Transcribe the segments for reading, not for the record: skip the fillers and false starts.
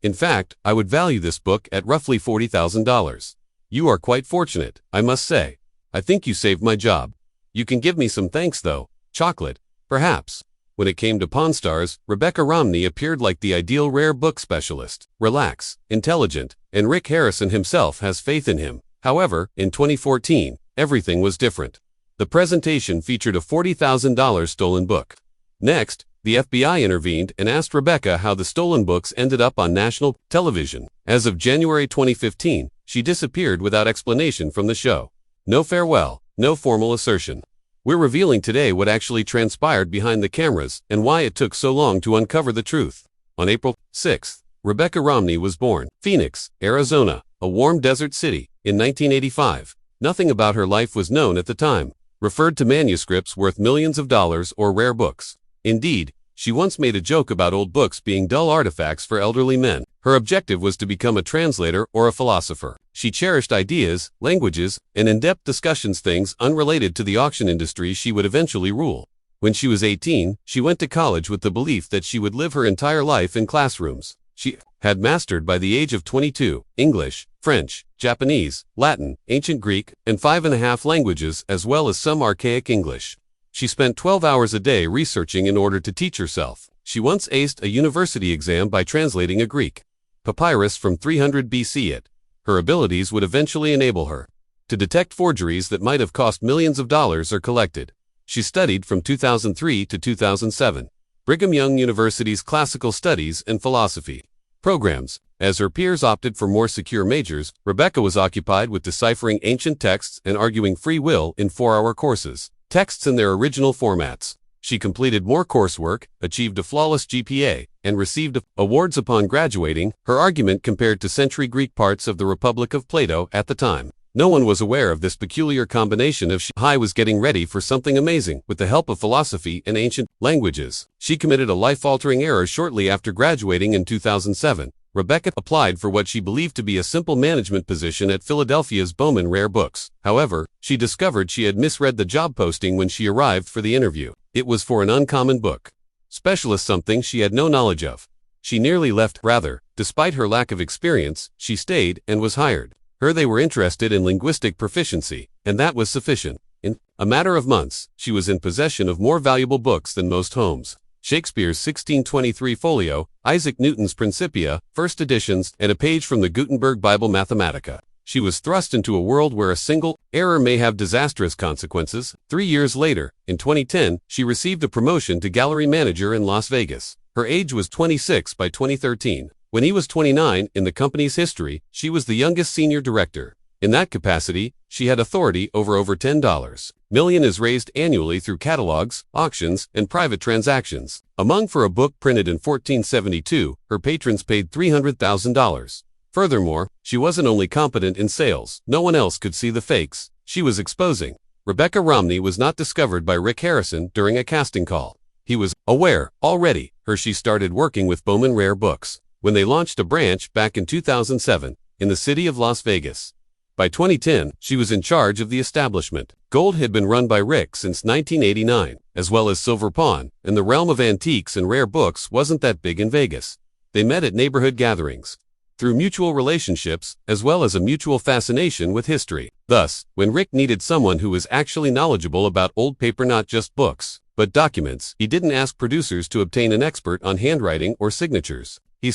In fact, I would value this book at roughly $40,000. You are quite fortunate, I must say. I think you saved my job. You can give me some thanks though. Chocolate, perhaps. When it came to Pawn Stars, Rebecca Romney appeared like the ideal rare book specialist. Relax, intelligent, and Rick Harrison himself has faith in him. However, in 2014, everything was different. The presentation featured a $40,000 stolen book. Next, the FBI intervened and asked Rebecca how the stolen books ended up on national television. As of January 2015, she disappeared without explanation from the show. No farewell, no formal assertion. We're revealing today what actually transpired behind the cameras and why it took so long to uncover the truth. On April 6, Rebecca Romney was born. Phoenix, Arizona, a warm desert city, in 1985. Nothing about her life was known at the time. Referred to manuscripts worth millions of dollars or rare books. Indeed, she once made a joke about old books being dull artifacts for elderly men. Her objective was to become a translator or a philosopher. She cherished ideas, languages, and in-depth discussions, things unrelated to the auction industry she would eventually rule. When she was 18, she went to college with the belief that she would live her entire life in classrooms. She had mastered by the age of 22, English, French, Japanese, Latin, Ancient Greek, and 5.5 languages as well as some archaic English. She spent 12 hours a day researching in order to teach herself. She once aced a university exam by translating a Greek papyrus from 300 BC. Her abilities would eventually enable her to detect forgeries that might have cost millions of dollars or collected. She studied from 2003 to 2007. Brigham Young University's Classical Studies and Philosophy programs. As her peers opted for more secure majors, Rebecca was occupied with deciphering ancient texts and arguing free will in 4-hour courses. Texts in their original formats. She completed more coursework, achieved a flawless GPA, and received awards upon graduating. Her argument compared to century Greek parts of the Republic of Plato at the time. No one was aware of this peculiar combination of She was getting ready for something amazing. With the help of philosophy and ancient languages, she committed a life-altering error shortly after graduating in 2007. Rebecca applied for what she believed to be a simple management position at Philadelphia's Bowman Rare Books. However, she discovered she had misread the job posting when she arrived for the interview. It was for an uncommon book specialist, something she had no knowledge of. She nearly left. Rather, despite her lack of experience, she stayed and was hired. They were interested in linguistic proficiency, and that was sufficient. In a matter of months, she was in possession of more valuable books than most homes. Shakespeare's 1623 folio, Isaac Newton's Principia, first editions, and a page from the Gutenberg Bible Mathematica. She was thrust into a world where a single error may have disastrous consequences. 3 years later, in 2010, she received a promotion to gallery manager in Las Vegas. Her age was 26 by 2013. When he was 29 in the company's history, she was the youngest senior director. In that capacity, she had authority over $10 million is raised annually through catalogs, auctions, and private transactions. For a book printed in 1472, her patrons paid $300,000. Furthermore, she wasn't only competent in sales, no one else could see the fakes she was exposing. Rebecca Romney was not discovered by Rick Harrison during a casting call. He was aware already. She started working with Bowman Rare Books when they launched a branch back in 2007 in the city of Las Vegas. By 2010, she was in charge of the establishment. Gold had been run by Rick since 1989, as well as Silver Pawn, and the realm of antiques and rare books wasn't that big in Vegas. They met at neighborhood gatherings, through mutual relationships, as well as a mutual fascination with history. Thus, when Rick needed someone who was actually knowledgeable about old paper, not just books, but documents, he didn't ask producers to obtain an expert on handwriting or signatures. He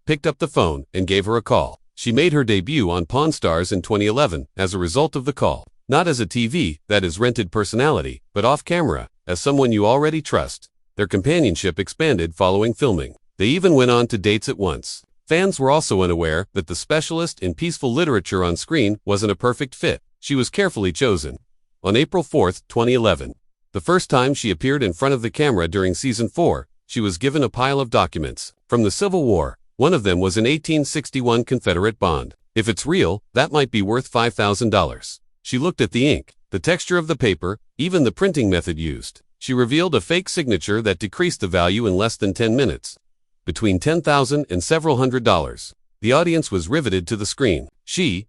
picked up the phone, and gave her a call. She made her debut on Pawn Stars in 2011 as a result of the call. Not as a TV, that is rented personality, but off-camera, as someone you already trust. Their companionship expanded following filming. They even went on to dates at once. Fans were also unaware that the specialist in peaceful literature on screen wasn't a perfect fit. She was carefully chosen. On April 4, 2011, the first time she appeared in front of the camera during Season 4, she was given a pile of documents from the Civil War. One of them was an 1861 Confederate bond. If it's real, that might be worth $5,000. She looked at the ink, the texture of the paper, even the printing method used. She revealed a fake signature that decreased the value in less than 10 minutes. Between $10,000 and several $100s. The audience was riveted to the screen.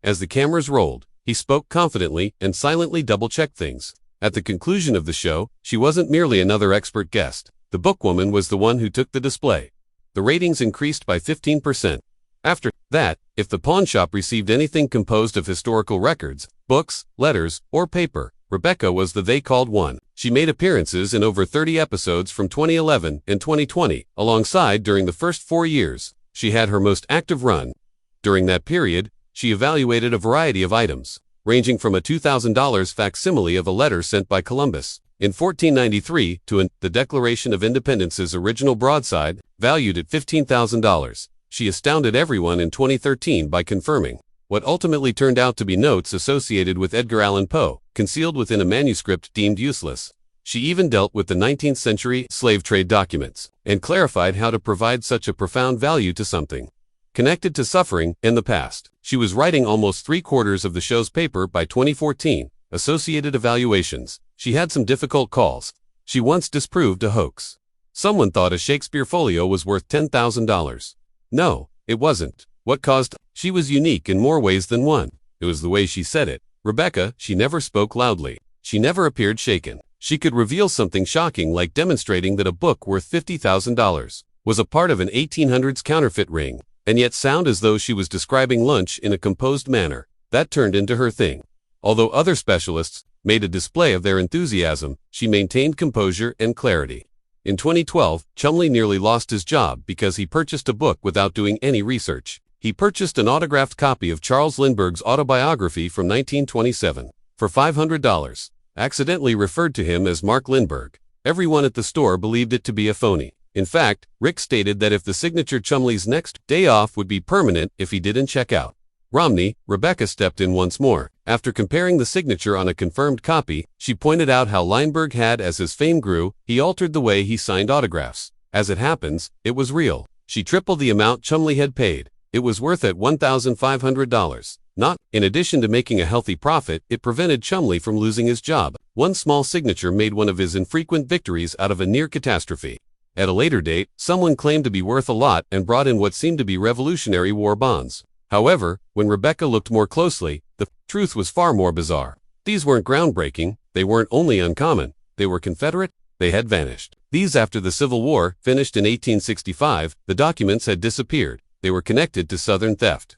As the cameras rolled, he spoke confidently and silently double-checked things. At the conclusion of the show, she wasn't merely another expert guest. The bookwoman was the one who took the display. The ratings increased by 15%. After that, if the pawnshop received anything composed of historical records, books, letters, or paper, Rebecca was the they called one. She made appearances in over 30 episodes from 2011 and 2020, alongside during the first 4 years. She had her most active run. During that period, she evaluated a variety of items, ranging from a $2,000 facsimile of a letter sent by Columbus in 1493 to the Declaration of Independence's original broadside, valued at $15,000. She astounded everyone in 2013 by confirming what ultimately turned out to be notes associated with Edgar Allan Poe, concealed within a manuscript deemed useless. She even dealt with the 19th century slave trade documents and clarified how to provide such a profound value to something connected to suffering in the past. She was writing almost 3/4 of the show's paper by 2014, Associated Evaluations. She had some difficult calls. She once disproved a hoax. Someone thought a Shakespeare folio was worth $10,000. No, it wasn't. What caused? She was unique in more ways than one. It was the way she said it. Rebecca, she never spoke loudly. She never appeared shaken. She could reveal something shocking like demonstrating that a book worth $50,000 was a part of an 1800s counterfeit ring, and yet sound as though she was describing lunch in a composed manner. That turned into her thing. Although other specialists made a display of their enthusiasm, she maintained composure and clarity. In 2012, Chumley nearly lost his job because he purchased a book without doing any research. He purchased an autographed copy of Charles Lindbergh's autobiography from 1927 for $500, accidentally referred to him as Mark Lindbergh. Everyone at the store believed it to be a phony. In fact, Rick stated that if the signature Chumley's next day off would be permanent if he didn't check out. Romney, Rebecca stepped in once more. After comparing the signature on a confirmed copy, she pointed out how Lindbergh had, as his fame grew, he altered the way he signed autographs. As it happens, it was real. She tripled the amount Chumley had paid. It was worth at $1,500. Not, in addition to making a healthy profit, it prevented Chumley from losing his job. One small signature made one of his infrequent victories out of a near catastrophe. At a later date, someone claimed to be worth a lot and brought in what seemed to be Revolutionary War bonds. However, when Rebecca looked more closely, the truth was far more bizarre. These weren't groundbreaking, they weren't only uncommon, they were Confederate, they had vanished. These after the Civil War, finished in 1865, the documents had disappeared. They were connected to Southern theft.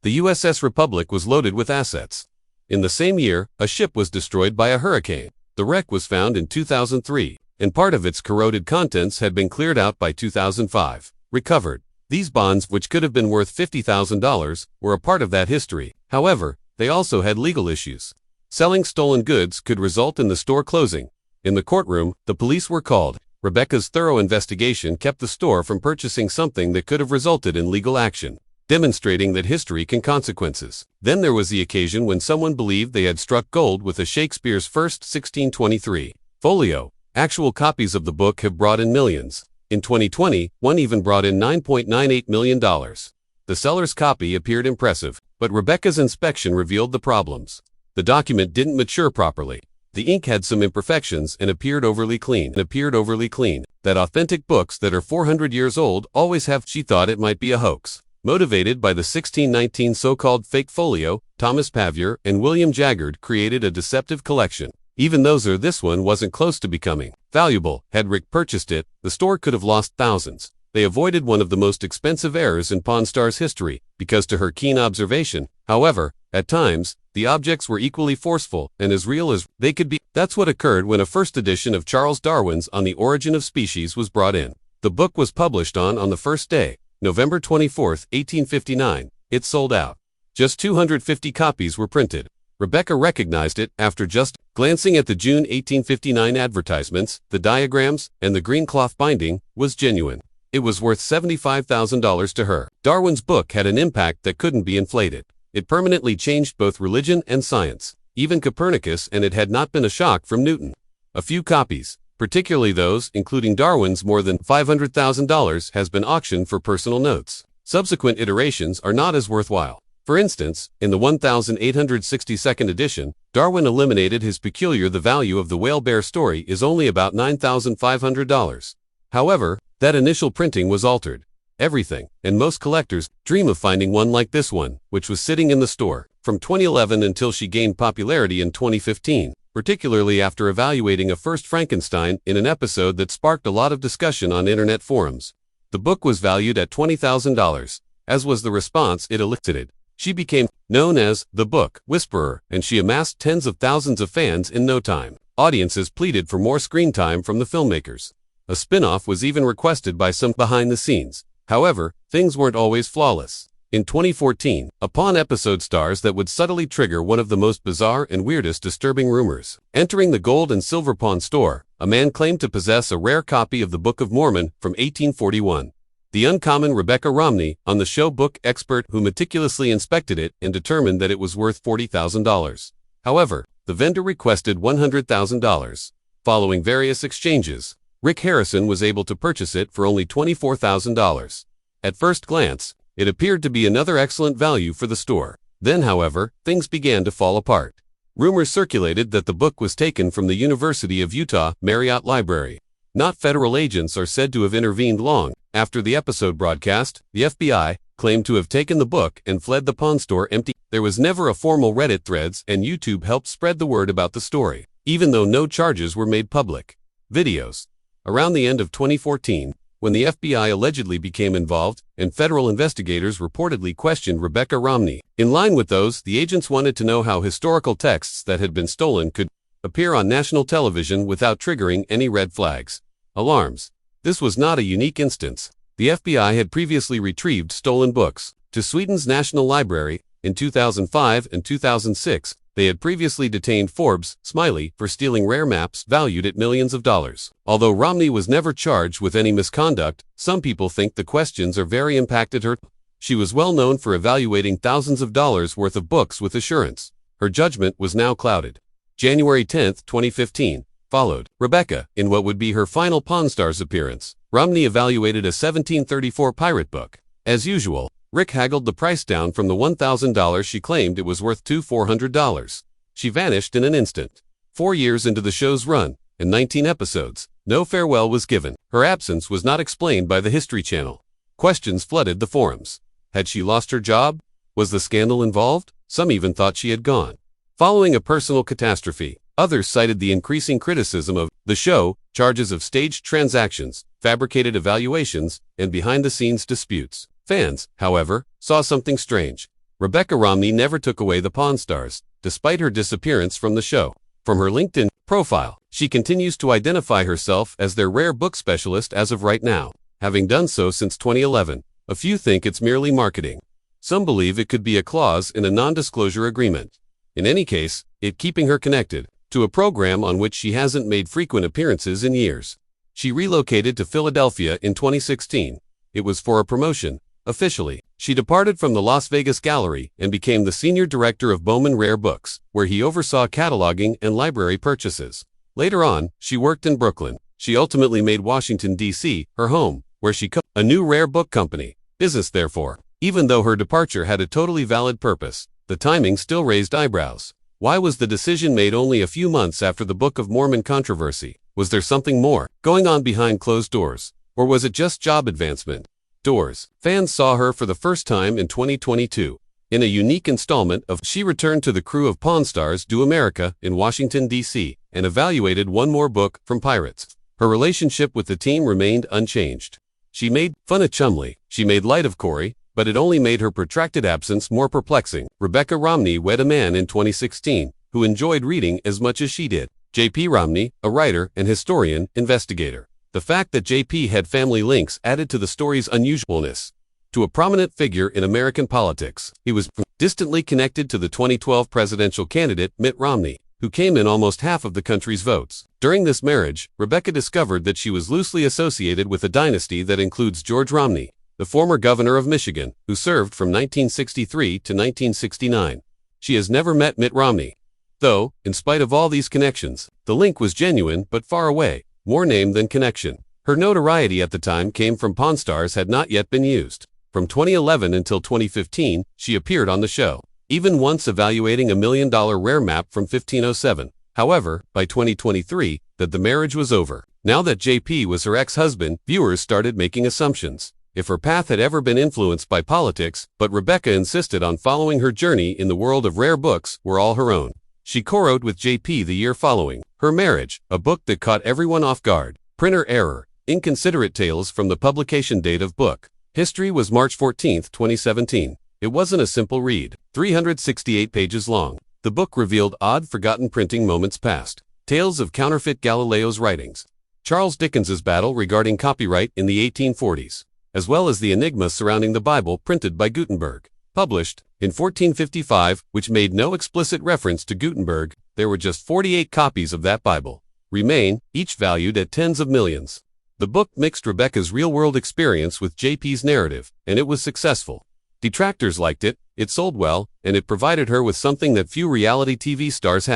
The USS Republic was loaded with assets. In the same year, a ship was destroyed by a hurricane. The wreck was found in 2003, and part of its corroded contents had been cleared out by 2005. Recovered. These bonds, which could have been worth $50,000, were a part of that history. However, they also had legal issues. Selling stolen goods could result in the store closing. In the courtroom, the police were called. Rebecca's thorough investigation kept the store from purchasing something that could have resulted in legal action, demonstrating that history can consequences. Then there was the occasion when someone believed they had struck gold with a Shakespeare's first 1623 folio. Actual copies of the book have brought in millions. In 2020, one even brought in $9.98 million. The seller's copy appeared impressive, but Rebecca's inspection revealed the problems. The document didn't mature properly. The ink had some imperfections and appeared overly clean. That authentic books that are 400 years old always have. She thought it might be a hoax. Motivated by the 1619 so-called fake folio, Thomas Pavier and William Jaggard created a deceptive collection. Even though this one wasn't close to becoming valuable. Had Rick purchased it, the store could have lost thousands. They avoided one of the most expensive errors in Pawn Star's history, because to her keen observation, however, at times, the objects were equally forceful and as real as they could be. That's what occurred when a first edition of Charles Darwin's On the Origin of Species was brought in. The book was published on the first day, November 24, 1859. It sold out. Just 250 copies were printed. Rebecca recognized it after just glancing at the June 1859 advertisements. The diagrams and the green cloth binding was genuine. It was worth $75,000 to her. Darwin's book had an impact that couldn't be inflated. It permanently changed both religion and science, even Copernicus, and it had not been a shock from Newton. A few copies, particularly those including Darwin's more than $500,000, has been auctioned for personal notes. Subsequent iterations are not as worthwhile. For instance, in the 1862nd edition, Darwin eliminated his peculiar "The value of the whale bear" story is only about $9,500. However, that initial printing was altered. Everything, and most collectors, dream of finding one like this one, which was sitting in the store from 2011 until she gained popularity in 2015, particularly after evaluating a first Frankenstein in an episode that sparked a lot of discussion on internet forums. The book was valued at $20,000. as was the response it elicited. She became known as the Book Whisperer, and she amassed tens of thousands of fans in no time. Audiences pleaded for more screen time from the filmmakers. A spin-off was even requested by some behind the scenes. However, things weren't always flawless. In 2014, a Pawn episode stars that would subtly trigger one of the most bizarre and weirdest disturbing rumors. Entering the gold and silver pawn store, a man claimed to possess a rare copy of the Book of Mormon from 1841. The uncommon Rebecca Romney, on the show Book Expert, who meticulously inspected it and determined that it was worth $40,000. However, the vendor requested $100,000. Following various exchanges, Rick Harrison was able to purchase it for only $24,000. At first glance, it appeared to be another excellent value for the store. Then, however, things began to fall apart. Rumors circulated that the book was taken from the University of Utah Marriott Library. Not federal agents are said to have intervened long after the episode broadcast. The FBI claimed to have taken the book and fled the pawn store empty. There was never a formal Reddit threads, and YouTube helped spread the word about the story, even though no charges were made public. Videos. Around the end of 2014, when the FBI allegedly became involved and federal investigators reportedly questioned Rebecca Romney. In line with those, the agents wanted to know how historical texts that had been stolen could appear on national television without triggering any red flags. Alarms. This was not a unique instance. The FBI had previously retrieved stolen books to Sweden's National Library. In 2005 and 2006, they had previously detained Forbes Smiley for stealing rare maps valued at millions of dollars. Although Romney was never charged with any misconduct, some people think the questions are very impacted her. She was well known for evaluating thousands of dollars worth of books with assurance. Her judgment was now clouded. January 10, 2015, followed. Rebecca, in what would be her final Pawn Stars appearance, Romney evaluated a 1734 pirate book. As usual, Rick haggled the price down from the $1,000 she claimed it was worth to $400. She vanished in an instant. 4 years into the show's run, and 19 episodes, no farewell was given. Her absence was not explained by the History Channel. Questions flooded the forums. Had she lost her job? Was the scandal involved? Some even thought she had gone. Following a personal catastrophe, others cited the increasing criticism of the show, charges of staged transactions, fabricated evaluations, and behind-the-scenes disputes. Fans, however, saw something strange. Rebecca Romney never took away the Pawn Stars, despite her disappearance from the show. From her LinkedIn profile, she continues to identify herself as their rare book specialist as of right now, having done so since 2011. A few think it's merely marketing. Some believe it could be a clause in a non-disclosure agreement. In any case, it keeping her connected to a program on which she hasn't made frequent appearances in years. She relocated to Philadelphia in 2016. It was for a promotion. Officially, she departed from the Las Vegas Gallery and became the senior director of Bowman Rare Books, where he oversaw cataloging and library purchases. Later on, she worked in Brooklyn. She ultimately made Washington, D.C., her home, where she co-founded a new rare book company. Business, therefore. Even though her departure had a totally valid purpose, the timing still raised eyebrows. Why was the decision made only a few months after the Book of Mormon controversy? Was there something more going on behind closed doors? Or was it just job advancement? Doors. Fans saw her for the first time in 2022. In a unique installment of She returned to the crew of Pawn Stars Do America in Washington, D.C., and evaluated one more book from Pirates. Her relationship with the team remained unchanged. She made fun of Chumley. She made light of Corey, but it only made her protracted absence more perplexing. Rebecca Romney wed a man in 2016 who enjoyed reading as much as she did. J.P. Romney, a writer and historian, investigator. The fact that J.P. had family links added to the story's unusualness. To a prominent figure in American politics, he was distantly connected to the 2012 presidential candidate Mitt Romney, who came in almost half of the country's votes. During this marriage, Rebecca discovered that she was loosely associated with a dynasty that includes George Romney, the former governor of Michigan, who served from 1963 to 1969. She has never met Mitt Romney. Though, in spite of all these connections, the link was genuine but far away. More name than connection. Her notoriety at the time came from Pawn Stars had not yet been used. From 2011 until 2015, she appeared on the show, even once evaluating a $1 million rare map from 1507. However, by 2023, that the marriage was over. Now that JP was her ex-husband, viewers started making assumptions. If her path had ever been influenced by politics, but Rebecca insisted on following her journey in the world of rare books were all her own. She co-wrote with JP the year following her marriage, a book that caught everyone off guard. Printer error, inconsiderate tales from the publication date of book. History was March 14, 2017. It wasn't a simple read. 368 pages long. The book revealed odd, forgotten printing moments past. Tales of counterfeit Galileo's writings. Charles Dickens's battle regarding copyright in the 1840s, as well as the enigma surrounding the Bible printed by Gutenberg. Published in 1455, which made no explicit reference to Gutenberg, there were just 48 copies of that Bible. Remain, each valued at tens of millions. The book mixed Rebecca's real-world experience with JP's narrative, and it was successful. Detractors liked it, it sold well, and it provided her with something that few reality TV stars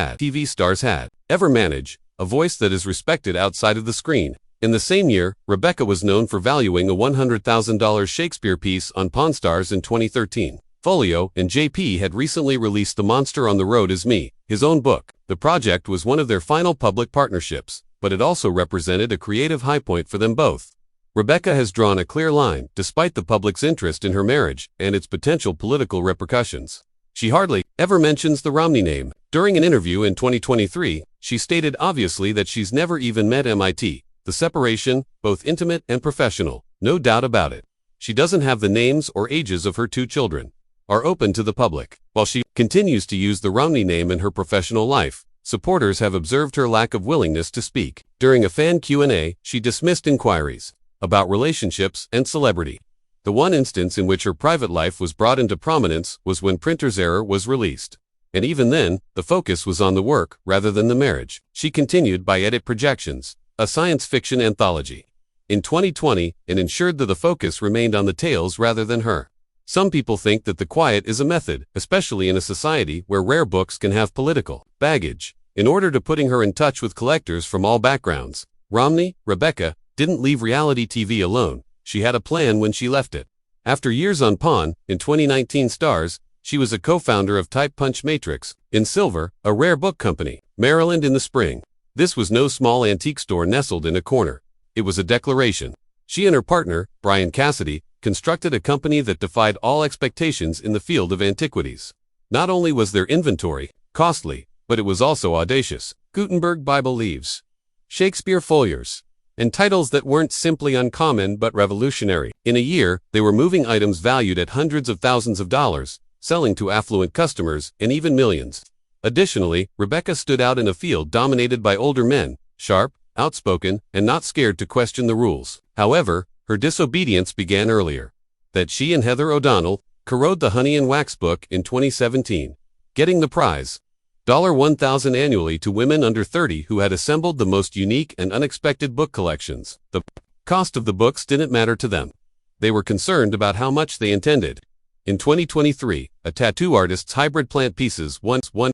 had. Ever manage, a voice that is respected outside of the screen. In the same year, Rebecca was known for valuing a $100,000 Shakespeare piece on Pawn Stars in 2013. Folio and JP had recently released The Monster on the Road Is Me, his own book. The project was one of their final public partnerships, but it also represented a creative high point for them both. Rebecca has drawn a clear line, despite the public's interest in her marriage and its potential political repercussions. She hardly ever mentions the Romney name. During an interview in 2023, she stated obviously that she's never even met MIT. The separation, both intimate and professional, no doubt about it. She doesn't have the names or ages of her two children. Are open to the public. While she continues to use the Romney name in her professional life, supporters have observed her lack of willingness to speak. During a fan Q&A, she dismissed inquiries about relationships and celebrity. The one instance in which her private life was brought into prominence was when Printer's Error was released. And even then, the focus was on the work rather than the marriage. She continued by Edit Projections, a science fiction anthology, in 2020, and ensured that the focus remained on the tales rather than her. Some people think that the quiet is a method, especially in a society where rare books can have political baggage. In order to putting her in touch with collectors from all backgrounds, Rebecca, didn't leave reality TV alone. She had a plan when she left it. After years on Pawn, in 2019 stars, she was a co-founder of Type Punch Matrix, in Silver, a rare book company, Maryland in the spring. This was no small antique store nestled in a corner. It was a declaration. She and her partner, Brian Cassidy, constructed a company that defied all expectations in the field of antiquities. Not only was their inventory costly, but it was also audacious. Gutenberg Bible leaves, Shakespeare folios, and titles that weren't simply uncommon but revolutionary. In a year, they were moving items valued at hundreds of thousands of dollars, selling to affluent customers, and even millions. Additionally, Rebecca stood out in a field dominated by older men, sharp, outspoken, and not scared to question the rules. However, her disobedience began earlier. That she and Heather O'Donnell co-wrote the Honey and Wax book in 2017, getting the prize, $1,000 annually to women under 30 who had assembled the most unique and unexpected book collections. The cost of the books didn't matter to them. They were concerned about how much they intended. In 2023, a tattoo artist's hybrid plant pieces once won